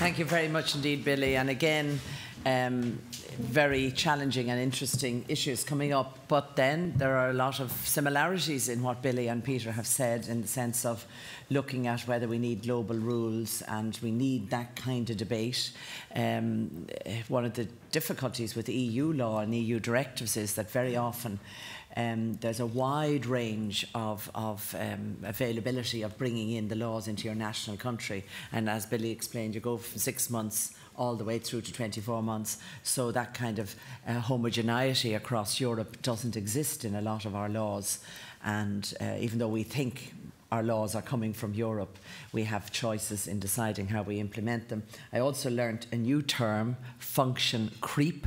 Thank you very much indeed, Billy. And again, very challenging and interesting issues coming up. But then there are a lot of similarities in what Billy and Peter have said, in the sense of looking at whether we need global rules, and we need that kind of debate. One of the difficulties with EU law and EU directives is that very often there's a wide range of availability of bringing in the laws into your national country. And as Billy explained, you go from 6 months all the way through to 24 months. So that kind of homogeneity across Europe doesn't exist in a lot of our laws. And even though we think our laws are coming from Europe, we have choices in deciding how we implement them. I also learnt a new term, function creep.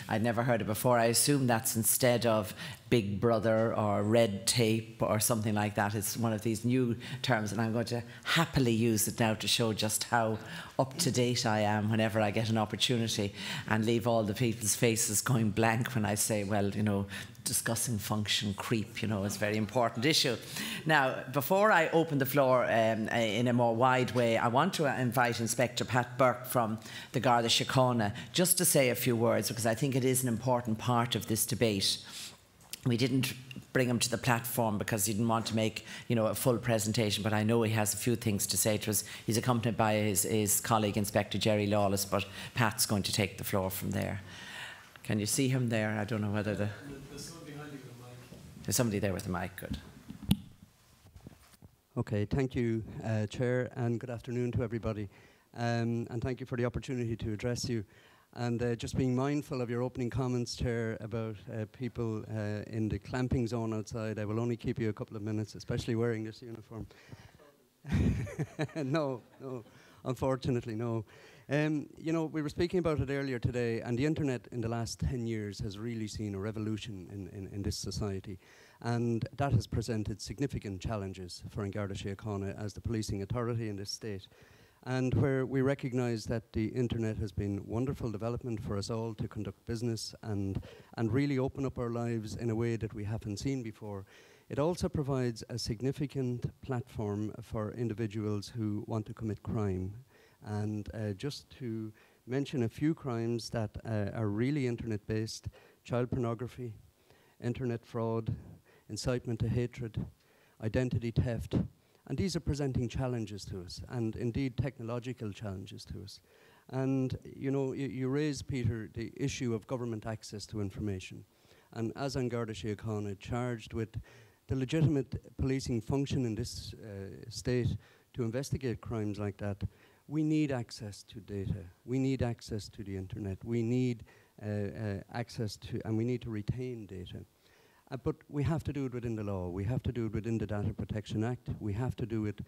I'd never heard it before. I assume that's instead of Big Brother or red tape or something like that. It's one of these new terms, and I'm going to happily use it now to show just how up to date I am whenever I get an opportunity, and leave all the people's faces going blank when I say, well, you know, discussing function creep, you know, is a very important issue. Now, before I open the floor in a more wide way, I want to invite Inspector Pat Burke from the Garda Síochána just to say a few words, because I think it is an important part of this debate. We didn't bring him to the platform because he didn't want to make, you know, a full presentation, but I know he has a few things to say to us. He's accompanied by his colleague, Inspector Jerry Lawless, but Pat's going to take the floor from there. Can you see him there? I don't know whether the... There's someone behind you with a mic. There's somebody there with a mic, good. Okay, thank you, Chair, and good afternoon to everybody. And thank you for the opportunity to address you. And just being mindful of your opening comments, Chair, about people in the clamping zone outside, I will only keep you a couple of minutes, especially wearing this uniform. No, unfortunately, no. You know, we were speaking about it earlier today, and the internet in the last 10 years has really seen a revolution in this society. And that has presented significant challenges for Garda Síochána as the policing authority in this state. And where we recognise that the internet has been wonderful development for us all to conduct business and really open up our lives in a way that we haven't seen before, it also provides a significant platform for individuals who want to commit crime. And just to mention a few crimes that are really internet-based: child pornography, internet fraud, incitement to hatred, identity theft. And these are presenting challenges to us, and indeed technological challenges to us. And you know, you raised, Peter, the issue of government access to information. And as Garda Síochána, charged with the legitimate policing function in this state to investigate crimes like that, we need access to data. We need access to the internet. We need access to, and we need to retain data. But we have to do it within the law. We have to do it within the Data Protection Act. We have to do it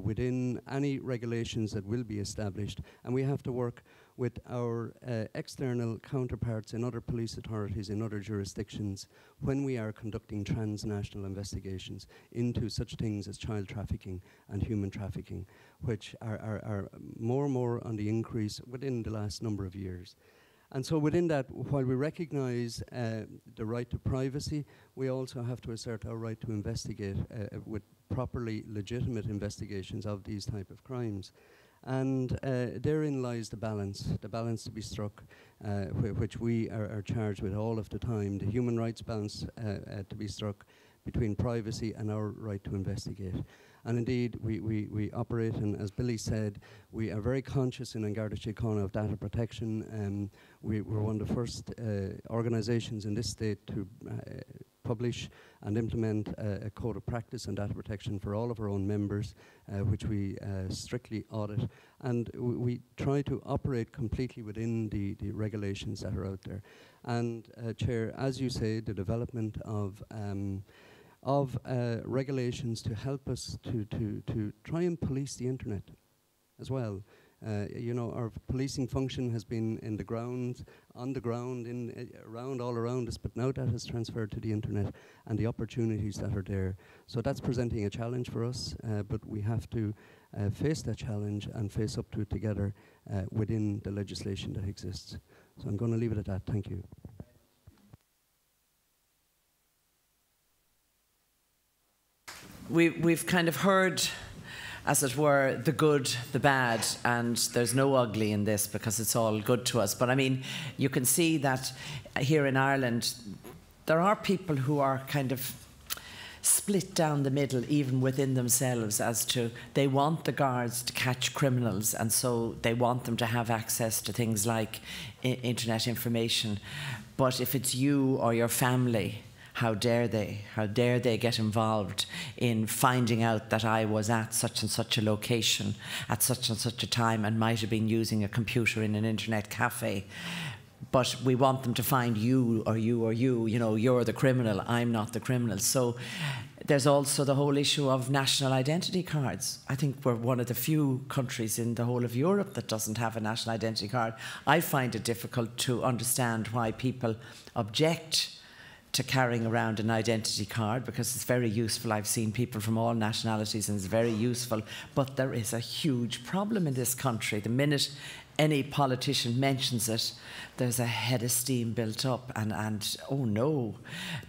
within any regulations that will be established. And we have to work with our external counterparts in other police authorities in other jurisdictions when we are conducting transnational investigations into such things as child trafficking and human trafficking, which are more and more on the increase within the last number of years. And so within that, while we recognise the right to privacy, we also have to assert our right to investigate with properly legitimate investigations of these type of crimes. And therein lies the balance to be struck, which we are charged with all of the time, the human rights balance to be struck between privacy and our right to investigate. And indeed, we operate, and as Billy said, we are very conscious in Garda Síochána of data protection. We're one of the first organisations in this state to publish and implement a code of practice on data protection for all of our own members, which we strictly audit. And we try to operate completely within the regulations that are out there. And Chair, as you say, the development of regulations to help us to try and police the internet as well. You know, our policing function has been in the ground, on the ground, all around us, but now that has transferred to the internet and the opportunities that are there. So that's presenting a challenge for us, but we have to face that challenge and face up to it together within the legislation that exists. So I'm going to leave it at that. Thank you. We've kind of heard as it were, the good, the bad, and there's no ugly in this because it's all good to us. But I mean, you can see that here in Ireland, there are people who are kind of split down the middle, even within themselves, as to they want the guards to catch criminals, and so they want them to have access to things like internet information. But if it's you or your family, how dare they? How dare they get involved in finding out that I was at such and such a location at such and such a time and might have been using a computer in an internet cafe? But we want them to find you or you or you. You know, you're the criminal, I'm not the criminal. So there's also the whole issue of national identity cards. I think we're one of the few countries in the whole of Europe that doesn't have a national identity card. I find it difficult to understand why people object to carrying around an identity card, because it's very useful. I've seen people from all nationalities and it's very useful. But there is a huge problem in this country. The minute any politician mentions it, there's a head of steam built up, and oh no.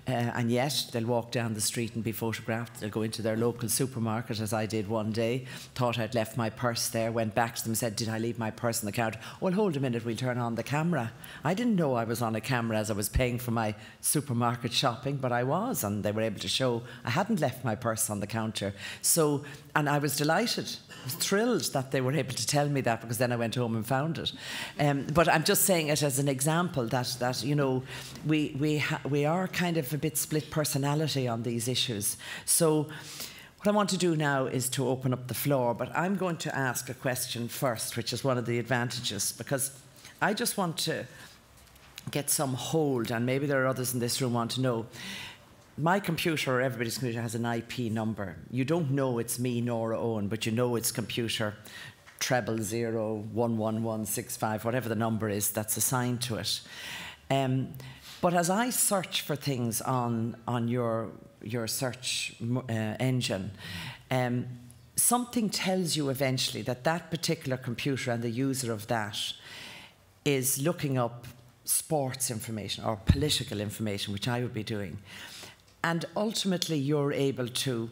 And yet they'll walk down the street and be photographed. They'll go into their local supermarket, as I did one day, thought I'd left my purse there, went back to them and said, did I leave my purse on the counter? Well, hold a minute, we'll turn on the camera. I didn't know I was on a camera as I was paying for my supermarket shopping, but I was, and they were able to show I hadn't left my purse on the counter. So, and I was delighted. I was thrilled that they were able to tell me that, because then I went home and found it. But I'm just saying it as an example that you know, we are kind of a bit split personality on these issues. So what I want to do now is to open up the floor, but I'm going to ask a question first, which is one of the advantages, because I just want to get some hold, and maybe there are others in this room want to know. My computer, or everybody's computer, has an IP number. You don't know it's me, Nora Owen, but you know it's computer 000111165, whatever the number is that's assigned to it. But as I search for things on your search engine, something tells you eventually that that particular computer and the user of that is looking up sports information or political information, which I would be doing. And ultimately, you're able to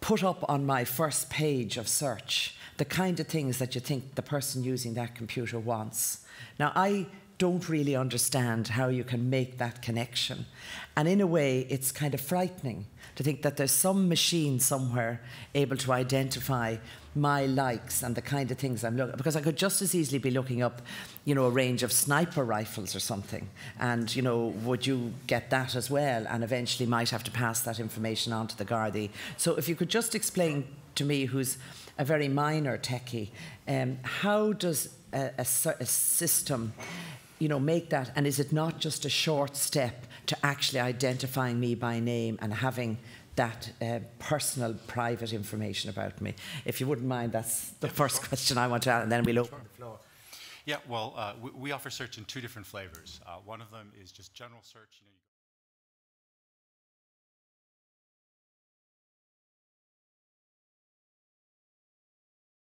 put up on my first page of search the kind of things that you think the person using that computer wants. Now, I don't really understand how you can make that connection. And in a way, it's kind of frightening to think that there's some machine somewhere able to identify my likes and the kind of things I'm looking at. Because I could just as easily be looking up, you know, a range of sniper rifles or something. And, you know, would you get that as well? And eventually might have to pass that information on to the Gardaí. So if you could just explain to me, who's a very minor techie, how does a system, you know, make that? And is it not just a short step to actually identifying me by name and having that personal, private information about me? If you wouldn't mind, that's the first question I want to ask, and then we'll open the floor. Yeah, well, we offer search in two different flavors. One of them is just general search. You know,